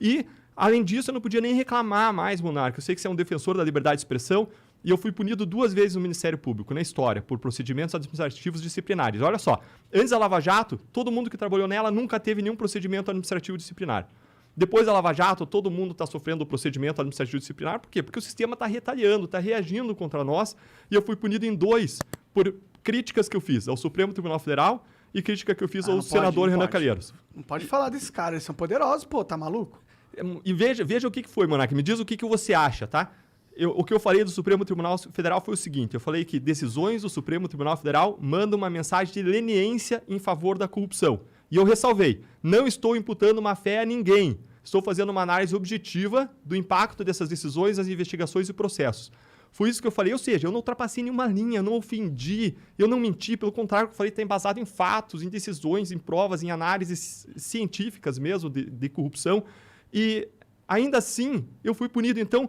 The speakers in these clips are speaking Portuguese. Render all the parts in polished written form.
E, além disso, eu não podia nem reclamar mais, Monarca. Eu sei que você é um defensor da liberdade de expressão e eu fui punido 2 vezes no Ministério Público, na história, por procedimentos administrativos disciplinares. Olha só, antes da Lava Jato, todo mundo que trabalhou nela nunca teve nenhum procedimento administrativo disciplinar. Depois da Lava Jato, todo mundo está sofrendo o procedimento administrativo disciplinar. Por quê? Porque o sistema está retalhando, está reagindo contra nós. E eu fui punido em 2 por críticas que eu fiz ao Supremo Tribunal Federal e crítica que eu fiz ao senador Renan Calheiros. Não pode falar desses caras, eles são poderosos, pô, tá maluco? E veja o que foi, Monarca. Me diz o que você acha, tá? O que eu falei do Supremo Tribunal Federal foi o seguinte. Eu falei que decisões do Supremo Tribunal Federal mandam uma mensagem de leniência em favor da corrupção. E eu ressalvei, não estou imputando má fé a ninguém. Estou fazendo uma análise objetiva do impacto dessas decisões, das investigações e processos. Foi isso que eu falei, ou seja, eu não ultrapassei nenhuma linha, eu não ofendi, eu não menti, pelo contrário, eu falei está embasado em fatos, em decisões, em provas, em análises científicas mesmo de corrupção. E ainda assim, eu fui punido. Então,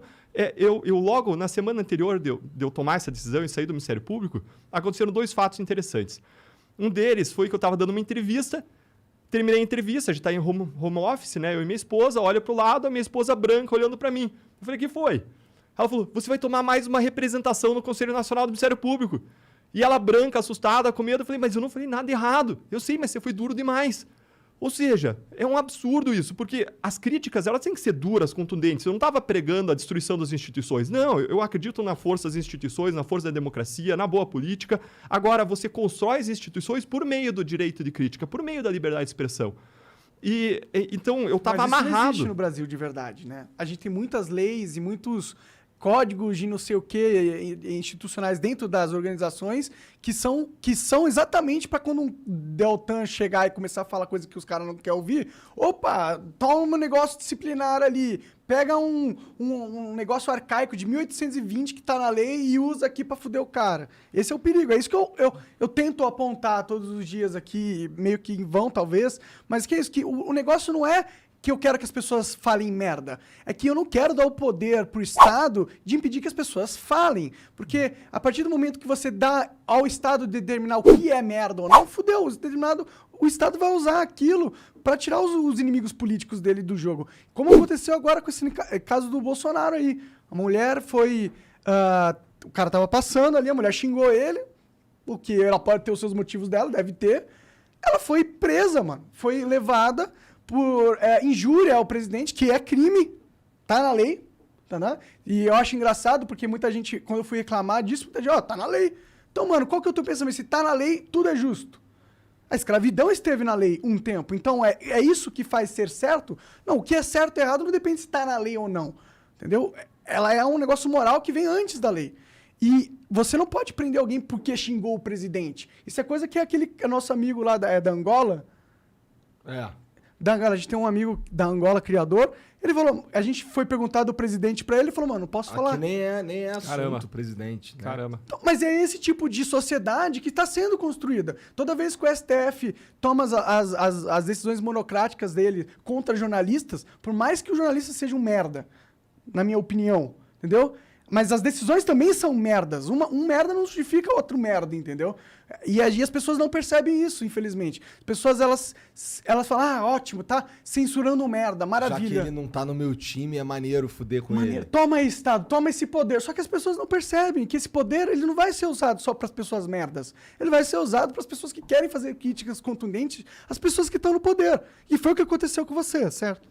eu logo, na semana anterior de eu tomar essa decisão e sair do Ministério Público, aconteceram 2 fatos interessantes. Um deles foi que eu estava dando uma entrevista, terminei a entrevista, a gente está em home office, né? Eu e minha esposa, olha para o lado, a minha esposa branca olhando para mim. Eu falei, o que foi? Ela falou, você vai tomar mais uma representação no Conselho Nacional do Ministério Público. E ela branca, assustada, com medo, eu falei, mas eu não falei nada errado. Eu sei, mas você foi duro demais. Ou seja, é um absurdo isso, porque as críticas elas têm que ser duras, contundentes. Eu não estava pregando a destruição das instituições. Não, eu acredito na força das instituições, na força da democracia, na boa política. Agora, você constrói as instituições por meio do direito de crítica, por meio da liberdade de expressão. Então, eu estava amarrado. Mas isso não existe no Brasil de verdade, né? A gente tem muitas leis e muitos códigos de não sei o que institucionais dentro das organizações que são exatamente para quando um Deltan chegar e começar a falar coisa que os caras não querem ouvir, opa, toma um negócio disciplinar ali, pega um negócio arcaico de 1820 que tá na lei e usa aqui para fuder o cara. Esse é o perigo, é isso que eu tento apontar todos os dias aqui, meio que em vão talvez, mas que é isso, que o negócio não é que eu quero que as pessoas falem merda. É que eu não quero dar o poder pro Estado de impedir que as pessoas falem. Porque a partir do momento que você dá ao Estado determinar o que é merda ou não, fudeu. O Estado vai usar aquilo para tirar os inimigos políticos dele do jogo. Como aconteceu agora com esse caso do Bolsonaro aí. A mulher foi... o cara tava passando ali, a mulher xingou ele, porque ela pode ter os seus motivos dela, deve ter. Ela foi presa, mano. Foi levada por injúria ao presidente, que é crime, tá na lei, tá, né? E eu acho engraçado, porque muita gente, quando eu fui reclamar disso, muita gente, tá na lei. Então, mano, qual que é o teu pensamento? Se tá na lei, tudo é justo. A escravidão esteve na lei um tempo, então é isso que faz ser certo? Não, o que é certo e errado não depende se tá na lei ou não, entendeu? Ela é um negócio moral que vem antes da lei. E você não pode prender alguém porque xingou o presidente. Isso é coisa que é nosso amigo lá da Angola... A gente tem um amigo da Angola, criador, ele falou, a gente foi perguntar do presidente pra ele falou, mano, posso falar? Nem é assunto, presidente. Né? Caramba. Então, mas é esse tipo de sociedade que está sendo construída. Toda vez que o STF toma as decisões monocráticas dele contra jornalistas, por mais que o jornalista seja um merda, na minha opinião, entendeu? Mas as decisões também são merdas. Um merda não justifica outro merda, entendeu? E as pessoas não percebem isso, infelizmente. As pessoas, elas falam, ótimo, tá censurando um merda, maravilha. Já que ele não tá no meu time, é maneiro fuder com ele. Toma aí, Estado, toma esse poder. Só que as pessoas não percebem que esse poder ele não vai ser usado só para as pessoas merdas. Ele vai ser usado para as pessoas que querem fazer críticas contundentes, as pessoas que estão no poder. E foi o que aconteceu com você, certo?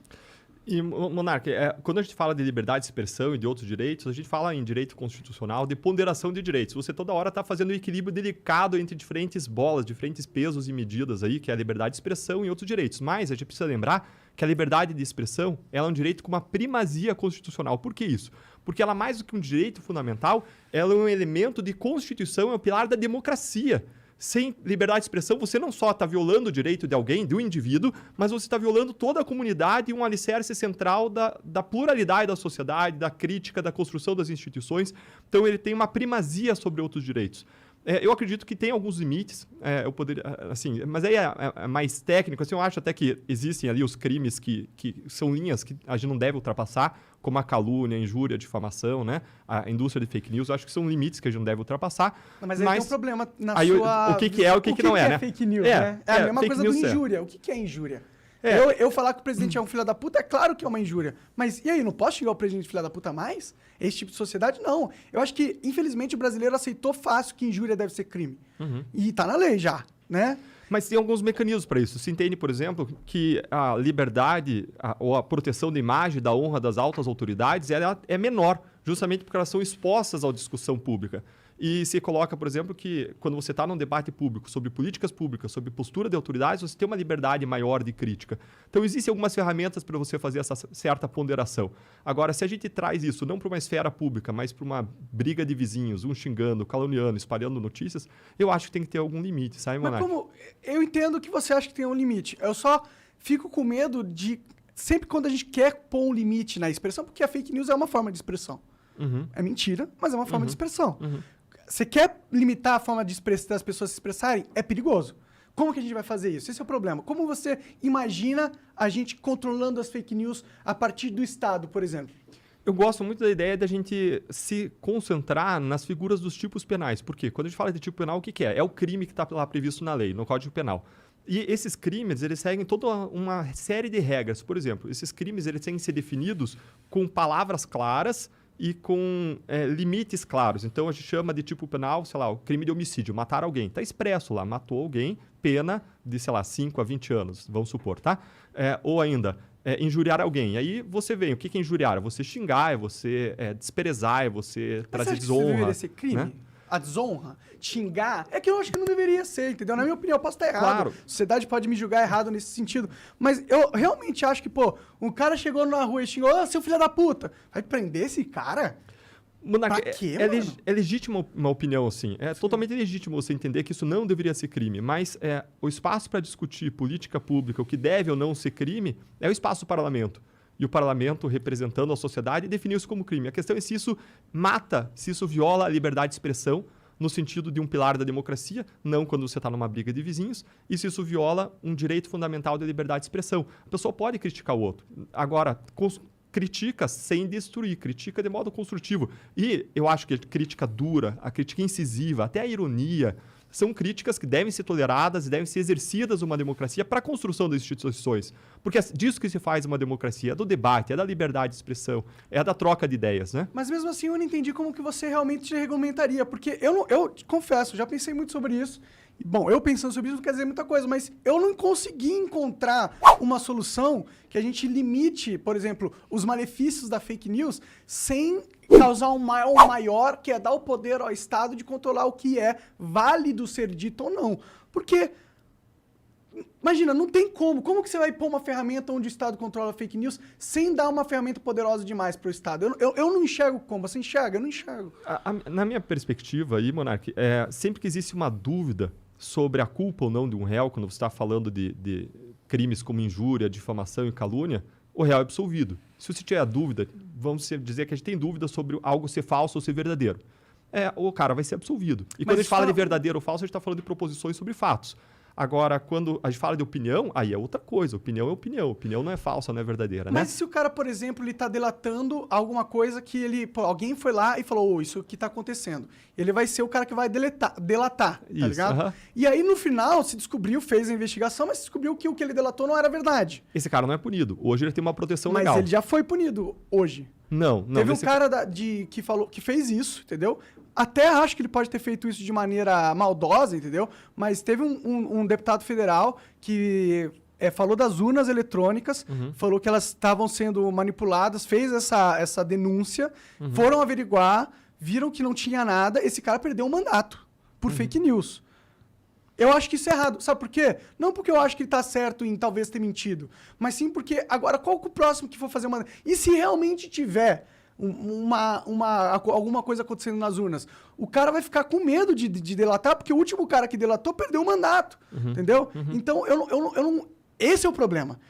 E, Monarca, quando a gente fala de liberdade de expressão e de outros direitos, a gente fala em direito constitucional de ponderação de direitos. Você toda hora está fazendo um equilíbrio delicado entre diferentes bolas, diferentes pesos e medidas aí, que é a liberdade de expressão e outros direitos. Mas a gente precisa lembrar que a liberdade de expressão ela é um direito com uma primazia constitucional. Por que isso? Porque ela, mais do que um direito fundamental, ela é um elemento de constituição, é um pilar da democracia. Sem liberdade de expressão, você não só está violando o direito de alguém, de um indivíduo, mas você está violando toda a comunidade e um alicerce central da pluralidade da sociedade, da crítica, da construção das instituições. Então, ele tem uma primazia sobre outros direitos. Eu acredito que tem alguns limites, eu poderia, assim, mas aí é mais técnico. Assim, eu acho até que existem ali os crimes que são linhas que a gente não deve ultrapassar, como a calúnia, a injúria, a difamação, né? A indústria de fake news. Eu acho que são limites que a gente não deve ultrapassar. Mas aí tem um problema na aí sua... O que é o que não é, né? Fake news, né? É a mesma coisa do injúria. O que é injúria? Eu falar que o presidente é um filho da puta, é claro que é uma injúria. Mas e aí, não posso xingar o presidente de filho da puta mais? Esse tipo de sociedade, não. Eu acho que, infelizmente, o brasileiro aceitou fácil que injúria deve ser crime. E tá na lei já, né? Mas tem alguns mecanismos para isso. Se entende, por exemplo, que a liberdade ou a proteção da imagem, da honra das altas autoridades ela é menor, justamente porque elas são expostas à discussão pública. E se coloca, por exemplo, que quando você está num debate público sobre políticas públicas, sobre postura de autoridades, você tem uma liberdade maior de crítica. Então, existem algumas ferramentas para você fazer essa certa ponderação. Agora, se a gente traz isso não para uma esfera pública, mas para uma briga de vizinhos, um xingando, caluniando, espalhando notícias, eu acho que tem que ter algum limite, sabe, Monark? Mas como... Eu entendo que você acha que tem um limite. Eu só fico com medo de... Sempre quando a gente quer pôr um limite na expressão, porque a fake news é uma forma de expressão. É mentira, mas é uma forma de expressão. Você quer limitar a forma das pessoas se expressarem? É perigoso. Como que a gente vai fazer isso? Esse é o problema. Como você imagina a gente controlando as fake news a partir do Estado, por exemplo? Eu gosto muito da ideia da gente se concentrar nas figuras dos tipos penais. Por quê? Quando a gente fala de tipo penal, o que é? É o crime que está lá previsto na lei, no Código Penal. E esses crimes, eles seguem toda uma série de regras. Por exemplo, esses crimes eles têm que ser definidos com palavras claras e com limites claros. Então, a gente chama de tipo penal, sei lá, o crime de homicídio, matar alguém. Está expresso lá, matou alguém, pena de, sei lá, 5 a 20 anos, vamos supor, tá? Ou ainda, injuriar alguém. Aí você vê, o que é injuriar? É você xingar, é você desprezar, é você trazer desonra. Mas deveria ser crime? Né? A desonra, xingar, é que eu acho que não deveria ser, entendeu? Na minha opinião, eu posso estar errado. Claro. A sociedade pode me julgar errado nesse sentido. Mas eu realmente acho que, pô, um cara chegou na rua e xingou, ô, seu filho da puta, vai prender esse cara? Monark, pra quê, mano? É legítima uma opinião, assim. É totalmente legítimo você entender que isso não deveria ser crime. Mas o espaço para discutir política pública, o que deve ou não ser crime, é o espaço do parlamento. E o parlamento, representando a sociedade, definiu isso como crime. A questão é se isso mata, se isso viola a liberdade de expressão, no sentido de um pilar da democracia, não quando você está numa briga de vizinhos, e se isso viola um direito fundamental da liberdade de expressão. A pessoa pode criticar o outro. Agora, critica sem destruir, critica de modo construtivo. E eu acho que a crítica dura, a crítica incisiva, até a ironia, são críticas que devem ser toleradas e devem ser exercidas numa democracia para a construção das instituições. Porque é disso que se faz uma democracia, é do debate, é da liberdade de expressão, é da troca de ideias, né? Mas mesmo assim eu não entendi como que você realmente regulamentaria, porque eu confesso, já pensei muito sobre isso. Bom, eu pensando sobre isso não quer dizer muita coisa, mas eu não consegui encontrar uma solução que a gente limite, por exemplo, os malefícios da fake news sem causar um mal maior, que é dar o poder ao Estado de controlar o que é válido ser dito ou não. Porque, imagina, não tem como. Como que você vai pôr uma ferramenta onde o Estado controla a fake news sem dar uma ferramenta poderosa demais para o Estado? Eu não enxergo como. Você enxerga? Eu não enxergo. Na minha perspectiva aí, Monark, sempre que existe uma dúvida sobre a culpa ou não de um réu, quando você está falando de crimes como injúria, difamação e calúnia, o réu é absolvido. Se você tiver dúvida, vamos dizer que a gente tem dúvida sobre algo ser falso ou ser verdadeiro. O cara vai ser absolvido. E quando a gente fala de verdadeiro ou falso, a gente está falando de proposições sobre fatos. Agora, quando a gente fala de opinião, aí é outra coisa. Opinião é opinião. Opinião não é falsa, não é verdadeira, né? Mas se o cara, por exemplo, ele tá delatando alguma coisa que ele... Pô, alguém foi lá e falou, isso que tá acontecendo. Ele vai ser o cara que vai delatar, tá ligado? E aí, no final, se descobriu, fez a investigação, mas se descobriu que o que ele delatou não era verdade. Esse cara não é punido. Hoje ele tem uma proteção legal. Mas ele já foi punido hoje. Não. Teve um cara que fez isso, entendeu? Até acho que ele pode ter feito isso de maneira maldosa, entendeu? Mas teve um deputado federal que falou das urnas eletrônicas, falou que elas estavam sendo manipuladas, fez essa denúncia, foram averiguar, viram que não tinha nada, esse cara perdeu o mandato por fake news. Eu acho que isso é errado. Sabe por quê? Não porque eu acho que ele tá certo em talvez ter mentido, mas sim porque agora qual que é o próximo que for fazer uma... E se realmente tiver alguma coisa acontecendo nas urnas, o cara vai ficar com medo de delatar, porque o último cara que delatou perdeu o mandato, entendeu? Então, eu não... Esse é o problema.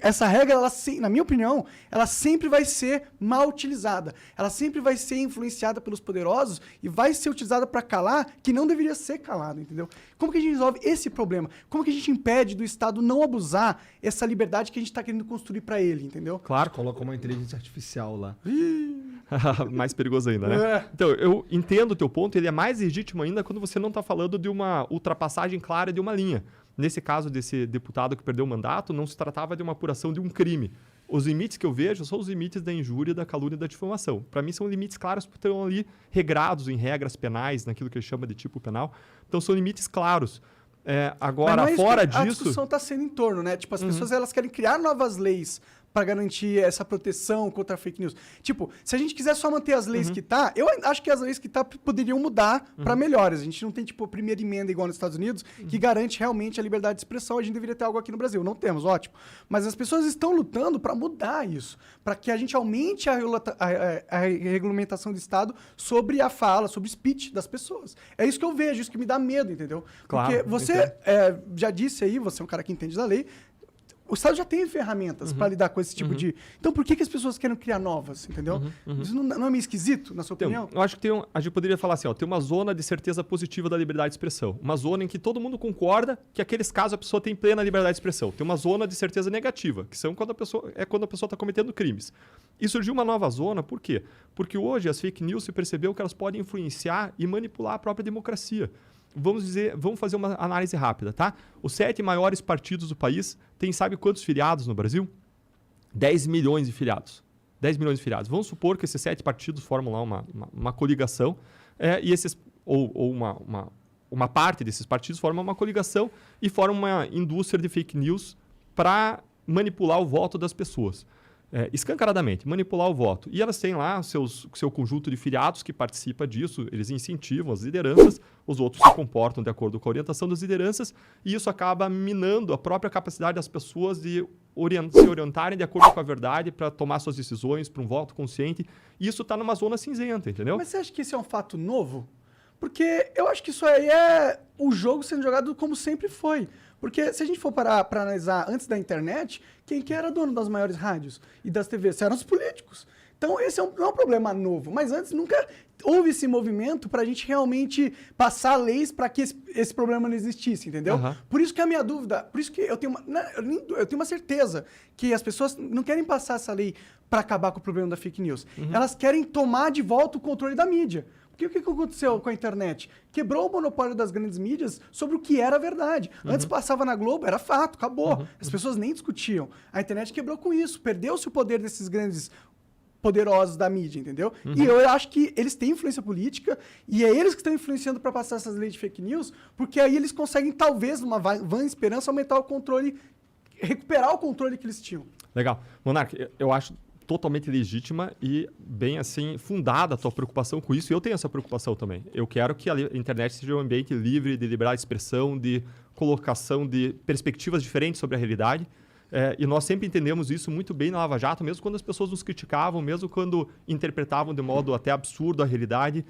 Essa regra, na minha opinião, ela sempre vai ser mal utilizada. Ela sempre vai ser influenciada pelos poderosos e vai ser utilizada para calar que não deveria ser calado, entendeu? Como que a gente resolve esse problema? Como que a gente impede do Estado não abusar essa liberdade que a gente está querendo construir para ele, entendeu? Claro, coloca uma inteligência artificial lá. Mais perigoso ainda, né? Então, eu entendo o teu ponto, ele é mais legítimo ainda quando você não está falando de uma ultrapassagem clara de uma linha. Nesse caso desse deputado que perdeu o mandato, não se tratava de uma apuração de um crime. Os limites que eu vejo são os limites da injúria, da calúnia e da difamação. Para mim, são limites claros, porque estão ali regrados em regras penais, naquilo que ele chama de tipo penal. Então, são limites claros. Agora, Mas não é fora isso que disso... A discussão está sendo em torno, né? Tipo, as pessoas elas querem criar novas leis para garantir essa proteção contra a fake news. Tipo, se a gente quiser só manter as leis que tá, eu acho que as leis que tá poderiam mudar para melhores. A gente não tem, tipo, a primeira emenda igual nos Estados Unidos, que garante realmente a liberdade de expressão. A gente deveria ter algo aqui no Brasil. Não temos, ótimo. Mas as pessoas estão lutando para mudar isso, para que a gente aumente a regulamentação do Estado sobre a fala, sobre o speech das pessoas. É isso que eu vejo, isso que me dá medo, entendeu? Claro, porque você já disse aí, você é um cara que entende da lei, o Estado já tem ferramentas para lidar com esse tipo de... Então, por que as pessoas querem criar novas, entendeu? Isso não é meio esquisito, na sua opinião? Eu acho que a gente poderia falar assim, tem uma zona de certeza positiva da liberdade de expressão. Uma zona em que todo mundo concorda que aqueles casos a pessoa tem plena liberdade de expressão. Tem uma zona de certeza negativa, que são quando a pessoa está cometendo crimes. E surgiu uma nova zona, por quê? Porque hoje as fake news se percebeu que elas podem influenciar e manipular a própria democracia. Vamos fazer uma análise rápida, tá? Os 7 maiores partidos do país têm, sabe quantos filiados no Brasil? 10 milhões de filiados. 10 milhões de filiados. Vamos supor que esses 7 partidos formam lá uma coligação e uma parte desses partidos forma uma coligação e forma uma indústria de fake news para manipular o voto das pessoas. Escancaradamente, manipular o voto. E elas têm lá seu conjunto de filiados que participa disso, eles incentivam as lideranças, os outros se comportam de acordo com a orientação das lideranças, e isso acaba minando a própria capacidade das pessoas de se orientarem de acordo com a verdade para tomar suas decisões, para um voto consciente. E isso está numa zona cinzenta, entendeu? Mas você acha que isso é um fato novo? Porque eu acho que isso aí é o jogo sendo jogado como sempre foi. Porque se a gente for parar para analisar antes da internet, quem que era dono das maiores rádios e das TVs? Eram os políticos. Então esse não é um problema novo. Mas antes nunca houve esse movimento para a gente realmente passar leis para que esse problema não existisse, entendeu? Por isso que a minha dúvida, por isso que eu tenho uma certeza que as pessoas não querem passar essa lei para acabar com o problema da fake news. Elas querem tomar de volta o controle da mídia. Porque o que aconteceu com a internet? Quebrou o monopólio das grandes mídias sobre o que era verdade. Antes passava na Globo, era fato, acabou. As pessoas nem discutiam. A internet quebrou com isso. Perdeu-se o poder desses grandes poderosos da mídia, entendeu? E eu acho que eles têm influência política e é eles que estão influenciando para passar essas leis de fake news, porque aí eles conseguem, talvez, numa vã esperança, aumentar o controle, recuperar o controle que eles tinham. Legal. Monark, eu acho totalmente legítima e bem assim fundada a tua preocupação com isso. E eu tenho essa preocupação também. Eu quero que a internet seja um ambiente livre de liberdade de expressão, de colocação de perspectivas diferentes sobre a realidade. E nós sempre entendemos isso muito bem na Lava Jato, mesmo quando as pessoas nos criticavam, mesmo quando interpretavam de modo até absurdo a realidade.